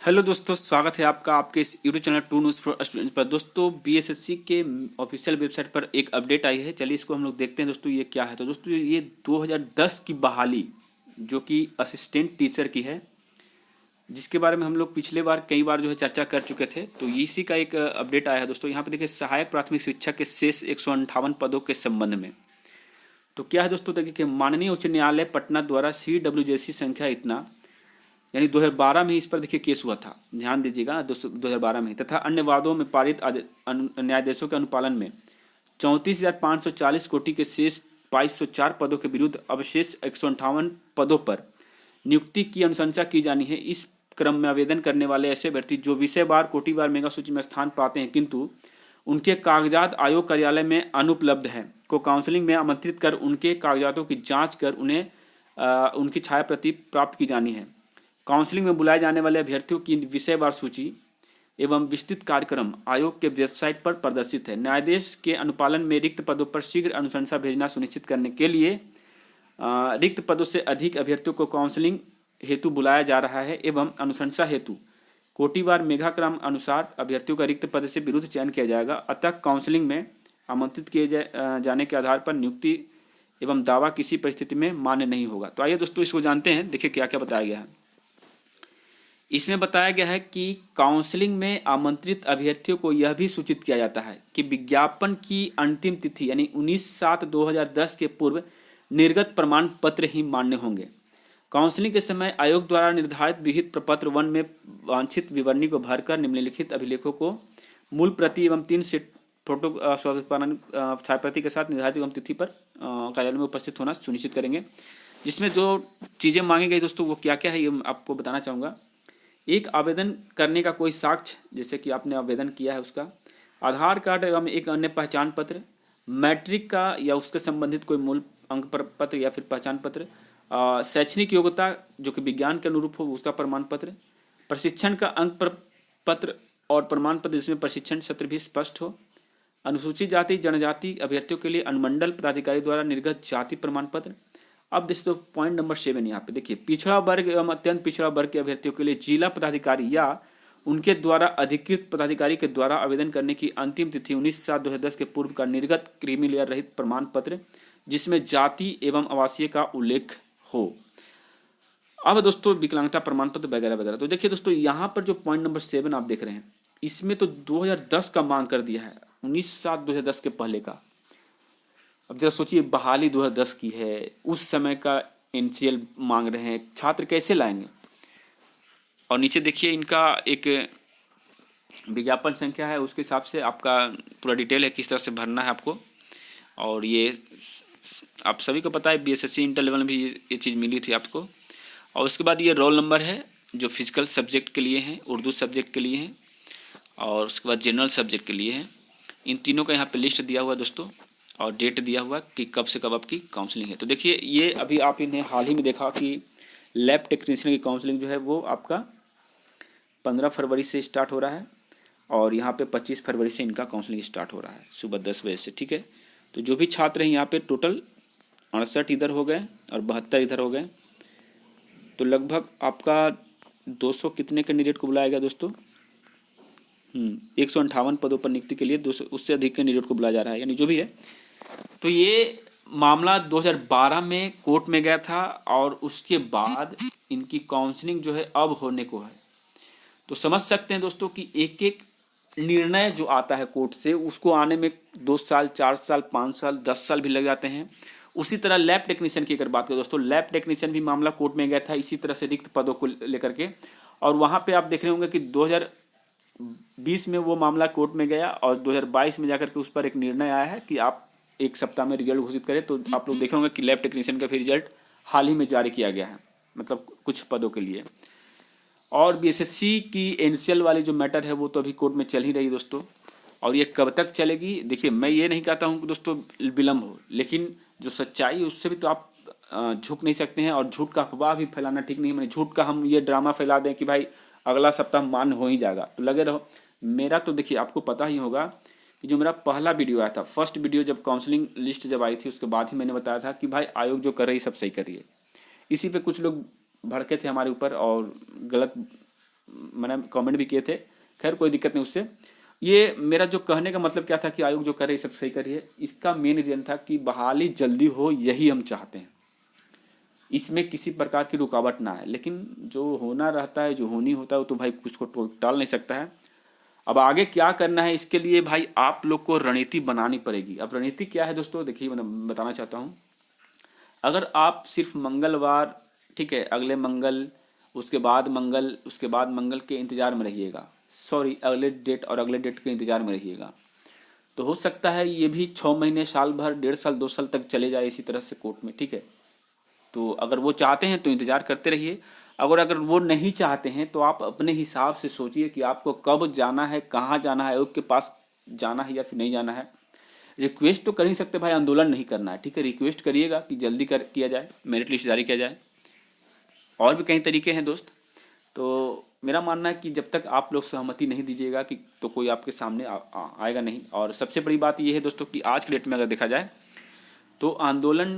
Hello दोस्तों, स्वागत है आपका आपके इस YouTube channel to news for students पर। दोस्तों बीएसएससी के ऑफिशियल वेबसाइट पर एक अपडेट आई है। चलिए इसको हम लोग देखते हैं दोस्तों, ये क्या है। तो दोस्तों ये 2010 की बहाली जो कि असिस्टेंट टीचर की है, जिसके बारे में हम लोग पिछले बार कई बार जो है चर्चा कर चुके थे। तो इसी का एक अपडेट आया है दोस्तों। यहाँ पे देखिए, सहायक प्राथमिक शिक्षक के शेष 158 पदों के संबंध में। तो क्या है दोस्तों, देखिए माननीय उच्च न्यायालय पटना द्वारा CWJC संख्या इतना, यानी 2012 में इस पर देखिए केस हुआ था, ध्यान दीजिएगा 2012 में, तथा अन्य वादों में पारित न्यायाधीशों के अनुपालन में 34,540 कोटि के शेष 2204 पदों के विरुद्ध अवशेष 158 पदों पर नियुक्ति की अनुशंसा की जानी है। इस क्रम में आवेदन करने वाले ऐसे अभ्यर्थी जो विषयवार कोटिवार मेगा सूची में स्थान पाते हैं किंतु उनके कागजात आयोग कार्यालय में अनुपलब्ध हैं को काउंसलिंग में आमंत्रित कर उनके कागजातों की जांच कर उन्हें उनकी छाया प्रति प्राप्त की जानी है। काउंसलिंग में बुलाए जाने वाले अभ्यर्थियों की विषयवार सूची एवं विस्तृत कार्यक्रम आयोग के वेबसाइट पर प्रदर्शित है। न्यायाधीश के अनुपालन में रिक्त पदों पर शीघ्र अनुशंसा भेजना सुनिश्चित करने के लिए रिक्त पदों से अधिक अभ्यर्थियों को काउंसलिंग हेतु बुलाया जा रहा है एवं अनुशंसा हेतु कोटिवार मेघाक्रम अनुसार अभ्यर्थियों का रिक्त पद से विरुद्ध चयन किया जाएगा। अतः काउंसलिंग में आमंत्रित किए जाने के आधार पर नियुक्ति एवं दावा किसी परिस्थिति में मान्य नहीं होगा। तो आइए दोस्तों इसको जानते हैं। देखिए क्या क्या बताया गया है। इसमें बताया गया है कि काउंसलिंग में आमंत्रित अभ्यर्थियों को यह भी सूचित किया जाता है कि विज्ञापन की अंतिम तिथि यानी 19/7/2010 के पूर्व निर्गत प्रमाण पत्र ही मान्य होंगे। काउंसलिंग के समय आयोग द्वारा निर्धारित विहित प्रपत्र 1 में वांछित विवरणी को भरकर निम्नलिखित अभिलेखों को मूल प्रति एवं 3 सेट फोटो छायाप्रति के साथ निर्धारित एवं तिथि पर कार्यालय में उपस्थित होना सुनिश्चित करेंगे। जिसमें जो चीज़ें मांगी गई दोस्तों वो क्या क्या है ये आपको बताना चाहूँगा। एक, आवेदन करने का कोई साक्ष्य, जैसे कि आपने आवेदन किया है उसका, आधार कार्ड एवं एक अन्य पहचान पत्र, मैट्रिक का या उसके संबंधित कोई मूल अंक पत्र या फिर पहचान पत्र, शैक्षणिक योग्यता जो कि विज्ञान के अनुरूप हो उसका प्रमाण पत्र, प्रशिक्षण का अंक पत्र और प्रमाण पत्र जिसमें प्रशिक्षण सत्र भी स्पष्ट हो, अनुसूचित जाति जनजाति अभ्यर्थियों के लिए अनुमंडल पदाधिकारी द्वारा निर्गत जाति प्रमाण पत्र। अब दोस्तों पॉइंट नंबर 7 यहाँ पे देखिए, पिछड़ा वर्ग एवं अत्यंत पिछड़ा वर्ग के अभ्यर्थियों के लिए जिला पदाधिकारी या उनके द्वारा अधिकृत पदाधिकारी के द्वारा आवेदन करने की अंतिम तिथि 19/7/2010 के पूर्व का निर्गत क्रीमी लेयर रहित प्रमाण पत्र जिसमें जाति एवं आवासीय का उल्लेख हो। अब दोस्तों विकलांगता प्रमाण पत्र वगैरह वगैरह। तो देखिए दोस्तों यहाँ पर जो पॉइंट नंबर 7 आप देख रहे हैं, इसमें तो 2010 का मांग कर दिया है, 19/7/2010 के पहले का। अब जरा सोचिए, बहाली 2010 की है, उस समय का एनसीएल मांग रहे हैं, छात्र कैसे लाएंगे। और नीचे देखिए इनका एक विज्ञापन संख्या है, उसके हिसाब से आपका पूरा डिटेल है किस तरह से भरना है आपको। और ये आप सभी को पता है बीएसएससी इंटर लेवल में भी ये चीज़ मिली थी आपको। और उसके बाद ये रोल नंबर है जो फिजिकल सब्जेक्ट के लिए हैं, उर्दू सब्जेक्ट के लिए हैं, और उसके बाद जनरल सब्जेक्ट के लिए हैं। इन तीनों का यहाँ पे लिस्ट दिया हुआ है दोस्तों, और डेट दिया हुआ कि कब से कब आपकी काउंसलिंग है। तो देखिए ये अभी आप इन्हें हाल ही में देखा कि लैब टेक्नीशियन की काउंसलिंग जो है वो आपका 15 फरवरी से स्टार्ट हो रहा है, और यहाँ पे 25 फरवरी से इनका काउंसलिंग स्टार्ट हो रहा है सुबह 10 बजे से। ठीक है, तो जो भी छात्र हैं यहाँ पे टोटल 68 इधर हो गए और 72 इधर हो गए। तो लगभग आपका 200 कितने कैंडिडेट को बुलाया गया दोस्तों, 158 पदों पर नियुक्ति के लिए 200 उससे अधिक कैंडिडेट को बुलाया जा रहा है, यानी जो भी है। तो ये मामला 2012 में कोर्ट में गया था, और उसके बाद इनकी काउंसलिंग जो है अब होने को है। तो समझ सकते हैं दोस्तों कि एक एक निर्णय जो आता है कोर्ट से उसको आने में 2 साल 4 साल 5 साल 10 साल भी लग जाते हैं। उसी तरह लैब टेक्नीशियन की अगर बात करें दोस्तों, लैब टेक्नीशियन भी मामला कोर्ट में गया था इसी तरह से रिक्त पदों को लेकर के, और वहाँ पे आप देख रहे होंगे कि 2020 में वो मामला कोर्ट में गया, और 2022 में जाकर के उस पर एक निर्णय आया है कि आप 1 सप्ताह में रिजल्ट घोषित करें। तो आप लोग देखे होंगे कि लैब टेक्नीशियन का भी रिजल्ट हाल ही में जारी किया गया है, मतलब कुछ पदों के लिए। और बीएसएससी की एनसीएल वाली जो मैटर है वो तो अभी कोर्ट में चल ही रही दोस्तों, और ये कब तक चलेगी। देखिए मैं ये नहीं कहता हूँ कि दोस्तों विलम्ब हो, लेकिन जो सच्चाई उससे भी तो आप झुक नहीं सकते हैं, और झूठ का अफवाह भी फैलाना ठीक नहीं है। मैंने झूठ का हम ये ड्रामा फैला दें कि भाई अगला सप्ताह मान्य हो ही जाएगा, तो लगे रहो। मेरा तो देखिए आपको पता ही होगा कि जो मेरा पहला वीडियो आया था, फर्स्ट वीडियो जब काउंसलिंग लिस्ट जब आई थी उसके बाद ही मैंने बताया था कि भाई आयोग जो कर रही सब सही कर रही है। इसी पे कुछ लोग भड़के थे हमारे ऊपर और गलत मैंने कमेंट भी किए थे। खैर कोई दिक्कत नहीं उससे। ये मेरा जो कहने का मतलब क्या था कि आयोग जो करे सब सही करिए, इसका मेन रीजन था कि बहाली जल्दी हो, यही हम चाहते हैं, इसमें किसी प्रकार की रुकावट ना आए। लेकिन जो होना रहता है, जो होनी होता है, वो तो भाई कुछ को टाल नहीं सकता है। अब आगे क्या करना है इसके लिए भाई आप लोग को रणनीति बनानी पड़ेगी। अब रणनीति क्या है दोस्तों, देखिए मैं बताना चाहता हूँ। अगर आप सिर्फ मंगलवार, ठीक है, अगले मंगल, उसके बाद मंगल, उसके बाद मंगल के इंतजार में रहिएगा, सॉरी अगले डेट और अगले डेट के इंतजार में रहिएगा, तो हो सकता है ये भी 6 महीने, साल भर, 1.5 साल, 2 साल तक चले जाए इसी तरह से कोर्ट में, ठीक है। तो अगर वो चाहते हैं तो इंतजार करते रहिए। अगर वो नहीं चाहते हैं तो आप अपने हिसाब से सोचिए कि आपको कब जाना है, कहाँ जाना है, आयोग के पास जाना है या फिर नहीं जाना है। रिक्वेस्ट तो कर ही सकते भाई, आंदोलन नहीं करना है, ठीक है। रिक्वेस्ट करिएगा कि जल्दी किया जाए, मेरिट लिस्ट जारी किया जाए। और भी कई तरीके हैं दोस्त। तो मेरा मानना है कि जब तक आप लोग सहमति नहीं दीजिएगा कि तो कोई आपके सामने आएगा नहीं। और सबसे बड़ी बात ये है दोस्तों कि आज के डेट में अगर देखा जाए तो आंदोलन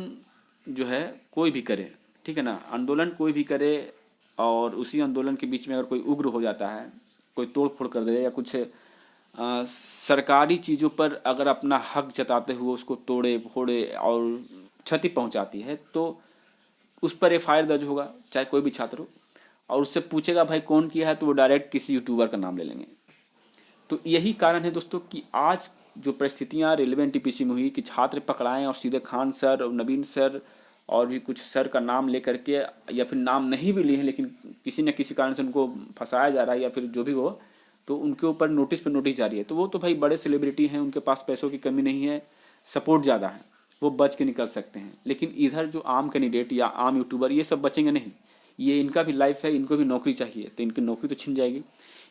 जो है कोई भी करे, ठीक है ना, आंदोलन कोई भी करे, और उसी आंदोलन के बीच में अगर कोई उग्र हो जाता है, कोई तोड़ फोड़ कर दे या कुछ सरकारी चीज़ों पर अगर अपना हक जताते हुए उसको तोड़े फोड़े और क्षति पहुंचाती है, तो उस पर FIR दर्ज होगा, चाहे कोई भी छात्र हो, और उससे पूछेगा भाई कौन किया है, तो वो डायरेक्ट किसी यूट्यूबर का नाम ले लेंगे। तो यही कारण है दोस्तों कि आज जो परिस्थितियां रेलवे NTPC में हुई कि छात्र पकड़ाएं और सीधे खान सर और नवीन सर और भी कुछ सर का नाम लेकर के, या फिर नाम नहीं भी लिए हैं लेकिन किसी न किसी कारण से उनको फंसाया जा रहा है या फिर जो भी हो, तो उनके ऊपर नोटिस पर नोटिस जारी है। तो वो तो भाई बड़े सेलिब्रिटी हैं, उनके पास पैसों की कमी नहीं है, सपोर्ट ज़्यादा है, वो बच के निकल सकते हैं। लेकिन इधर जो आम कैंडिडेट या आम यूट्यूबर, ये सब बचेंगे नहीं। ये इनका भी लाइफ है, इनको भी नौकरी चाहिए, तो इनकी नौकरी तो छिन जाएगी।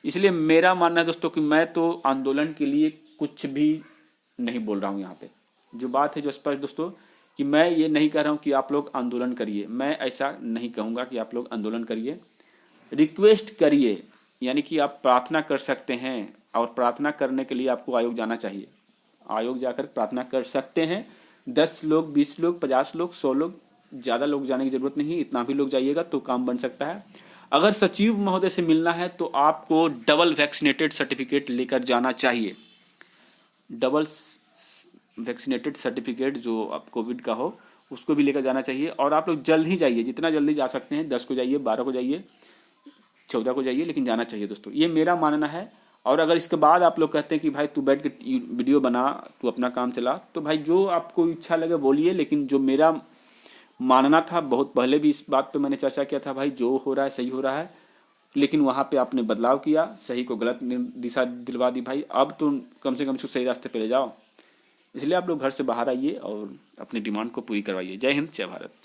इसलिए मेरा मानना है दोस्तों कि मैं तो आंदोलन के लिए कुछ भी नहीं बोल रहा हूँ यहाँ पे। जो बात है जो स्पष्ट दोस्तों कि मैं ये नहीं कह रहा हूँ कि आप लोग आंदोलन करिए, मैं ऐसा नहीं कहूँगा कि आप लोग आंदोलन करिए। रिक्वेस्ट करिए, यानी कि आप प्रार्थना कर सकते हैं, और प्रार्थना करने के लिए आपको आयोग जाना चाहिए। आयोग जाकर प्रार्थना कर सकते हैं। 10 लोग, 20 लोग, 50 लोग, 100 लोग, ज़्यादा लोग जाने की ज़रूरत नहीं है। इतना भी लोग जाइएगा तो काम बन सकता है। अगर सचिव महोदय से मिलना है तो आपको डबल वैक्सीनेटेड सर्टिफिकेट लेकर जाना चाहिए। डबल वैक्सीनेटेड सर्टिफिकेट जो आप कोविड का हो, उसको भी लेकर जाना चाहिए। और आप लोग जल्द ही जाइए, जितना जल्दी जा सकते हैं, 10 को जाइए, 12 को जाइए, 14 को जाइए, लेकिन जाना चाहिए दोस्तों, ये मेरा मानना है। और अगर इसके बाद आप लोग कहते हैं कि भाई तू बैठ के वीडियो बना, तू अपना काम चला, तो भाई जो आपको इच्छा लगे बोलिए। लेकिन जो मेरा मानना था, बहुत पहले भी इस बात पे मैंने चर्चा किया था, भाई जो हो रहा है सही हो रहा है, लेकिन वहाँ पे आपने बदलाव किया, सही को गलत दिशा दिलवा दी। भाई अब तो कम से कम इसको सही रास्ते पे ले जाओ। इसलिए आप लोग घर से बाहर आइए और अपनी डिमांड को पूरी करवाइए। जय हिंद, जय भारत।